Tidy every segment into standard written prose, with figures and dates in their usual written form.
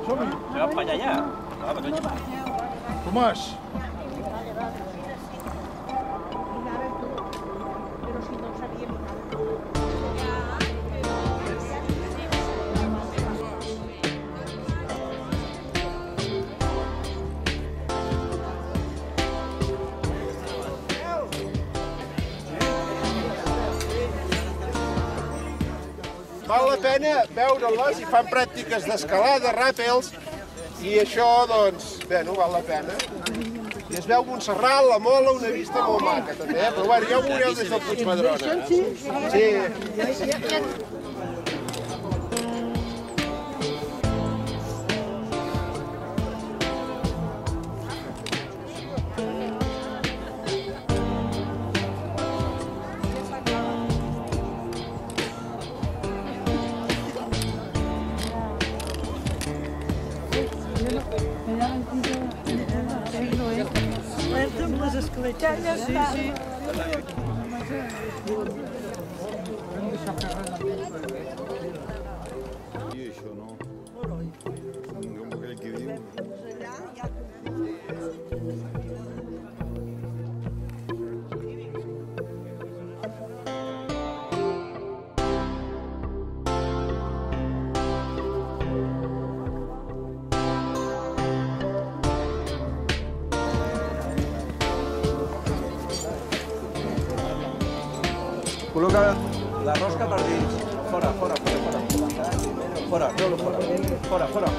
Som-hi. Se va per allà. Tomàs. Val la pena veure-les i fan pràctiques d'escalada, ràpels, i això, doncs, bé, no val la pena. I es veu Montserrat, la Mola, una vista molt maca, també, però bueno, ja ho veureu des del Puigmadrona. Sí. Les escletxalles, sí. I això no. Com aquell que diu. Col·loca la rosca per dins. Fora, fora, fora, fora. Fora, treu-lo fora. Fora, fora.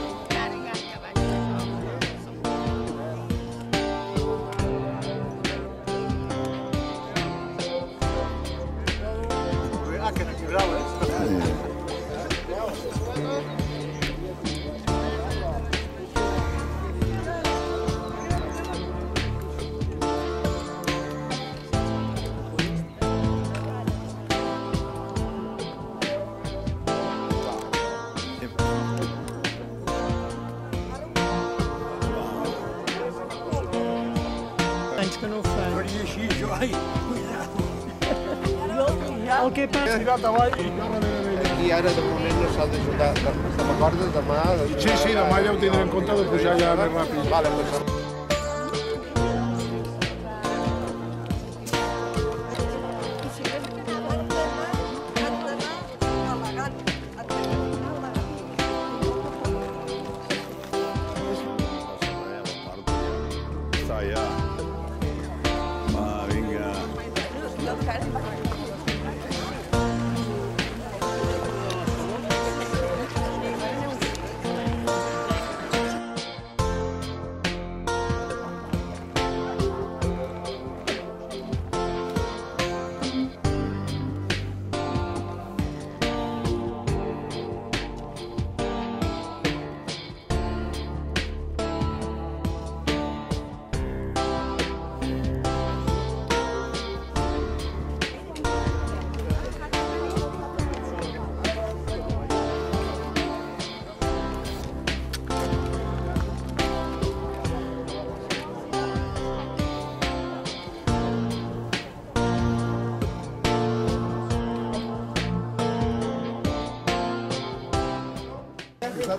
Ah, que t'equilibrau, Anys que no ho fan. Faria així, jo, ai, El que passa... he tirat avall i no darrere d'ella. I ara de moment no s'ha d'ajudar, te recordes demà? Sí, sí, demà ja ho tindré en compte de pujar ja més ràpid. Vale, doncs... Està allà. Va, vinga.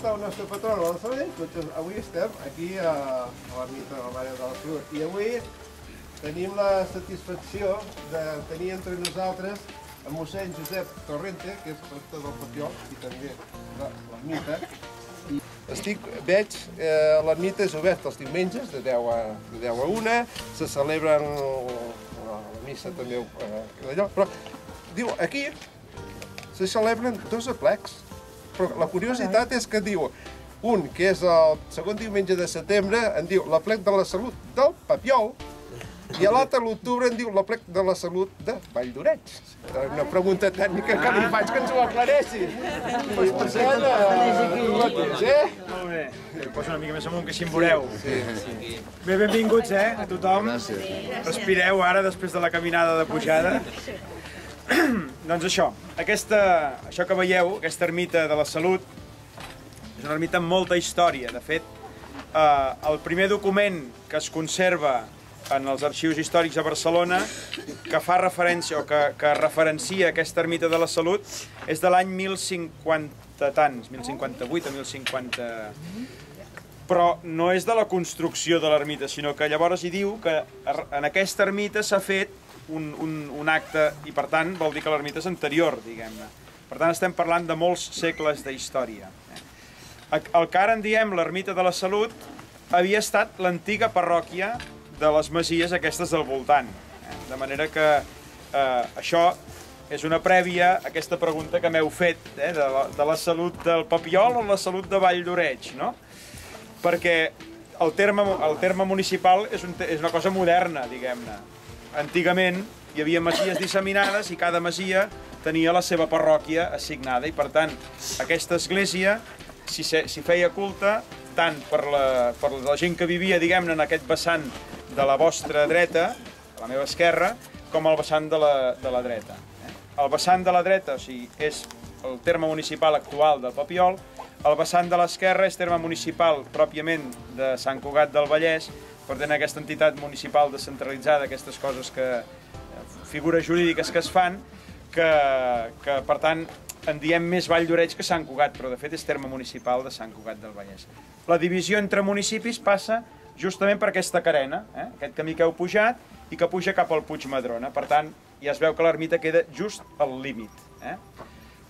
El nostre patró de la Sabadell, doncs avui estem aquí a l'ermita del Mare de la Salut i avui tenim la satisfacció de tenir entre nosaltres a mossèn Josep Torrente, que és rector del Papiol i també de l'ermita. Veig l'ermita és oberta els diumenges de 10 a 1, se celebren la missa també d'allò, però diu aquí se celebren 2 aplecs. Però la curiositat és que diu, un que és el segon diumenge de setembre, en diu l'aplec de la salut del Papiol, i l'altre l'octubre en diu l'aplec de la salut de Valldoreig. Una pregunta tècnica que li faig que ens ho aclareixi. Molt bé. Posa una mica més amunt, que així em veureu. Bé, benvinguts, a tothom. Respireu ara, després de la caminada de pujada. Doncs això que veieu, aquesta ermita de la Salut, és una ermita amb molta història. De fet, el primer document que es conserva en els arxius històrics a Barcelona que fa referència o que referencia aquesta ermita de la Salut és de l'any 1050 tants, 1058 o 1050... Però no és de la construcció de l'ermita, sinó que llavors hi diu que en aquesta ermita s'ha fet un acte i per tant vol dir que l'ermita és anterior, diguem-ne. Per tant estem parlant de molts segles d'història. El que ara en diem l'ermita de la Salut havia estat l'antiga parròquia de les masies aquestes del voltant. De manera que això és una prèvia a aquesta pregunta que m'heu fet, de la Salut del Papiol o la Salut de Vall d'Oreig, no? Perquè el terme municipal és una cosa moderna, diguem-ne. Antigament hi havia masies disseminades i cada masia tenia la seva parròquia assignada i per tant aquesta església s'hi feia culte tant per la gent que vivia, diguem-ne, en aquest vessant de la vostra dreta, a la meva esquerra, com al vessant de la dreta. El vessant de la dreta, o sigui, és el terme municipal actual del Papiol. El vessant de l'esquerra és terme municipal pròpiament de Sant Cugat del Vallès, per tenir aquesta entitat municipal descentralitzada, aquestes coses figures jurídiques que es fan, que per tant en diem més Vall d'Oreig que Sant Cugat, però de fet és terme municipal de Sant Cugat del Vallès. La divisió entre municipis passa justament per aquesta carena, aquest camí que heu pujat i que puja cap al Puig Madrona. Per tant, ja es veu que l'ermita queda just al límit.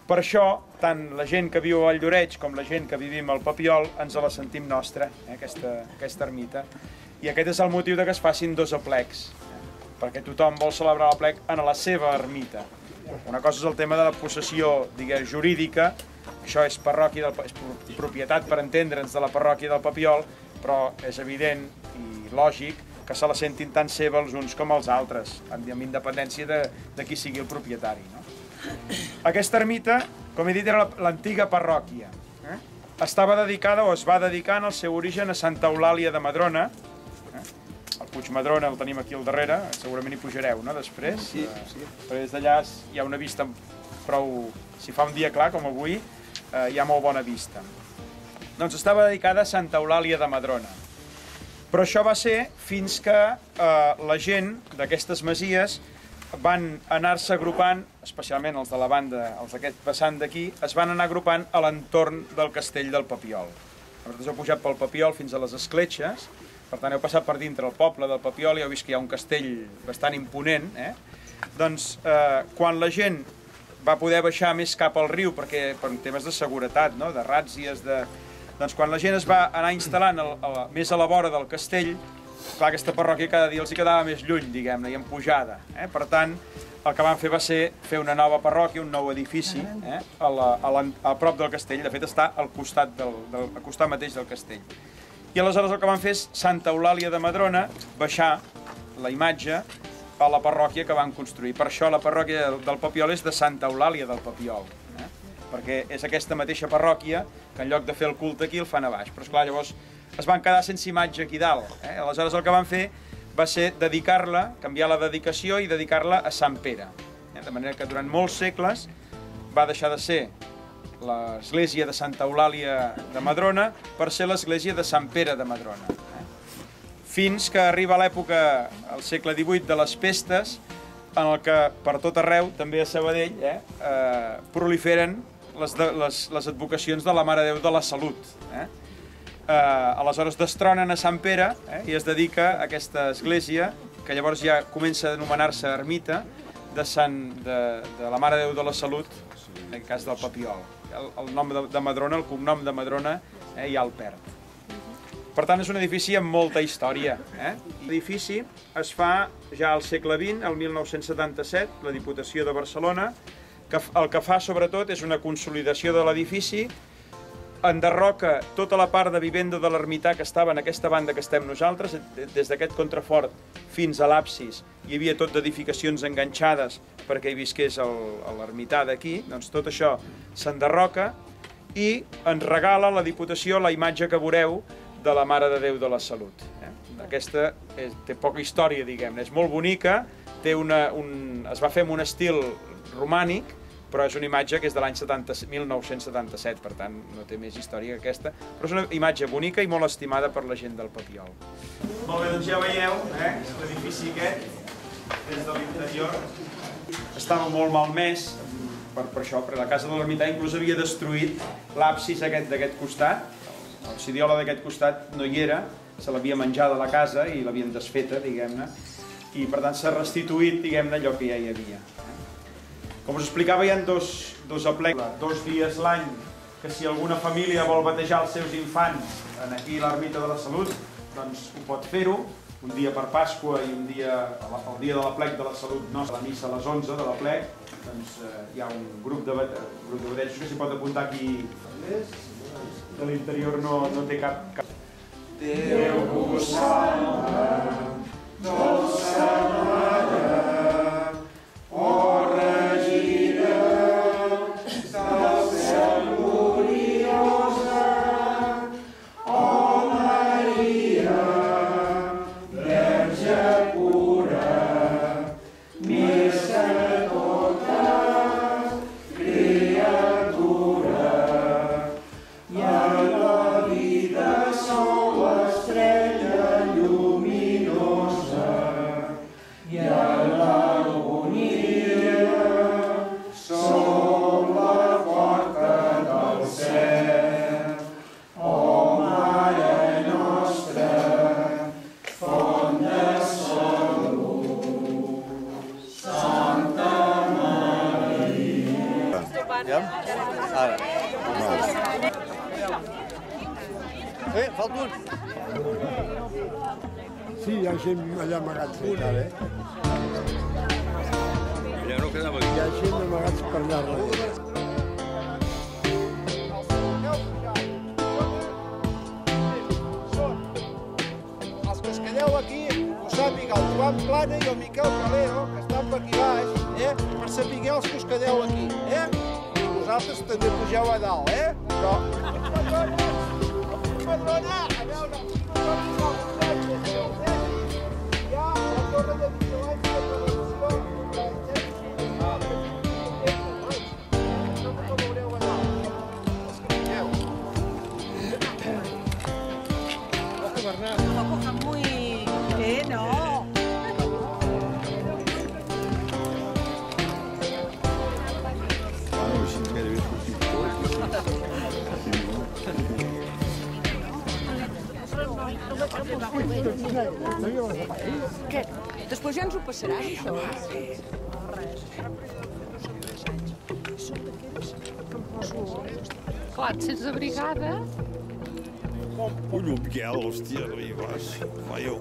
Per això, tant la gent que viu a Vall d'Oreig com la gent que vivim al Papiol ens la sentim nostra, aquesta ermita. I aquest és el motiu que es facin dos aplecs, perquè tothom vol celebrar l'aplec en la seva ermita. Una cosa és el tema de la possessió, diguem, jurídica, això és propietat, per entendre'ns, de la parròquia del Papiol, però és evident i lògic que se la sentin tant seva els uns com els altres, amb independència de qui sigui el propietari. Aquesta ermita, com he dit, era l'antiga parròquia. Estava dedicada o es va dedicar en el seu origen a Santa Eulàlia de Madrona. El Puig Madrona el tenim aquí al darrere, segurament hi pujareu, no?, després. Sí. Però des d'allà hi ha una vista prou... Si fa un dia clar, com avui, hi ha molt bona vista. Doncs estava dedicada a Santa Eulàlia de Madrona. Però això va ser fins que la gent d'aquestes masies van anar-se agrupant, especialment els de la banda, els d'aquest vessant d'aquí, es van anar agrupant a l'entorn del castell del Papiol. Vosaltres heu pujat pel Papiol fins a les escletxes, per tant heu passat per dintre el poble del Papiol i heu vist que hi ha un castell bastant imponent. Doncs quan la gent va poder baixar més cap al riu, perquè per temes de seguretat, de ràtzies, doncs quan la gent es va anar instal·lant més a la vora del castell, clar, aquesta parròquia cada dia els hi quedava més lluny, diguem-ne, i en pujada. Per tant, el que van fer va ser fer una nova parròquia, un nou edifici, a prop del castell. De fet, està al costat mateix del castell. I aleshores el que van fer és Santa Eulàlia de Madrona baixar la imatge a la parròquia que van construir. Per això la parròquia del Papiol és de Santa Eulàlia del Papiol, perquè és aquesta mateixa parròquia que en lloc de fer el culte aquí el fan a baix. Però esclar, llavors es van quedar sense imatge aquí dalt. Aleshores el que van fer va ser dedicar-la, canviar la dedicació i dedicar-la a Sant Pere. De manera que durant molts segles va deixar de ser l'església de Santa Eulàlia de Madrona per ser l'església de Sant Pere de Madrona. Fins que arriba l'època, al segle XVIII, de les pestes, en el que per tot arreu, també a Sabadell, proliferen les advocacions de la Mare de Déu de la Salut. Aleshores destronen a Sant Pere i es dedica a aquesta església, que llavors ja comença a anomenar-se ermita, de la Mare de Déu de la Salut, en el cas del Papiol. El nom de Madrona, el cognom de Madrona, ja el perd. Per tant, és un edifici amb molta història. L'edifici es fa ja al segle XX, el 1977, la Diputació de Barcelona, que el que fa sobretot és una consolidació de l'edifici, enderroca tota la part de vivenda de l'ermità que estava en aquesta banda que estem nosaltres, des d'aquest contrafort fins a l'absis hi havia tot d'edificacions enganxades perquè hi visqués l'ermità d'aquí, doncs tot això s'enderroca i ens regala la Diputació la imatge que veureu de la Mare de Déu de la Salut. Aquesta té poca història, diguem-ne, és molt bonica, es va fer en un estil romànic, però és una imatge que és de l'any 1977, per tant no té més història que aquesta, però és una imatge bonica i molt estimada per la gent del Papiol. Molt bé, doncs ja veieu, l'edifici aquest, des de l'interior, estava molt malmès, per això, perquè la casa de l'ermità inclús havia destruït l'absis d'aquest costat, l'absidiola d'aquest costat no hi era, se l'havia menjada a la casa i l'havien desfeta, diguem-ne, i per tant s'ha restituït, diguem-ne, allò que ja hi havia. Com us explicava, hi ha dos aplecs, 2 dies l'any, que si alguna família vol batejar els seus infants aquí a l'Ermita de la Salut, doncs ho pot fer-ho, un dia per Pasqua i un dia, el dia de l'aplec de la Salut nostra, la missa a les 11 de l'aplec, doncs hi ha un grup de batejos que s'hi pot apuntar aquí. De l'interior no té cap... Déu vos salve, dolça Mare, o Regina del cel gloriosa, o Maria, Verge pura, més que totes criatura, i a la vida sou l'estrella lluminosa, i a l'agonia sou la porta del cel. O Mare nostra, font de salut, Santa Maria. Falta un. Sí, hi ha gent allà amagats encara, Allà no quedava Hi ha gent amagats per allà darrere. Els que es quedeu aquí, ho sàpiga el Joan Plana i el Miquel Calero, que estan per aquí baix, per saber els que us quedeu aquí, I vosaltres també pugeu a dalt, Però... Padrona, a veure, hi ha la torre de vigilància de prevenció no veureu a dalt, els que vingueu. Tampoco muy... no. Què? Després ja ens ho passaràs, això? Clar, sense brigada... Olha o Miguel, hostia, ali embaixo. Vai eu.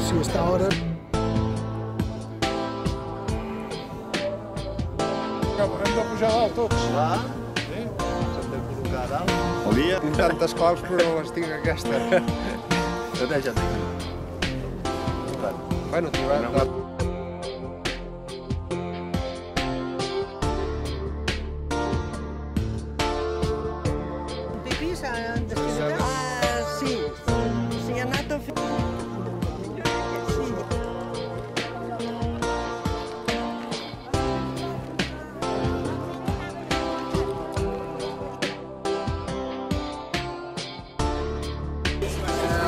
Si està a hora... Hem de pujar dalt tots. Clar, s'han de col·locar a dalt. El dia. Tinc tantes claus, però no les tinc aquesta. Neteja't aquí. Bueno, t'hi va... Pipí s'han destinat? Sí. Sí, ha anat a fer...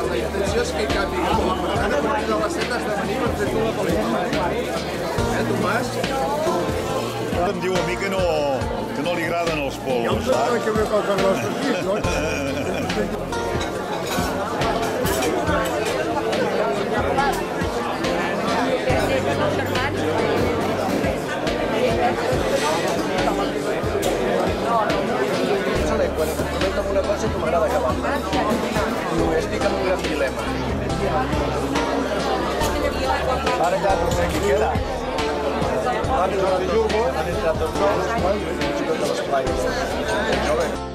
La intenció és que hi canvi. Ara, a partir de les 7 has de venir per fer tu la pel·lícula. Tomàs? Em diu a mi que no li agraden els polos, Saps que ve pel nostre fills, no? No, Queda. Han entrat tots dos, han entrat tots dos, i tots de l'esplai.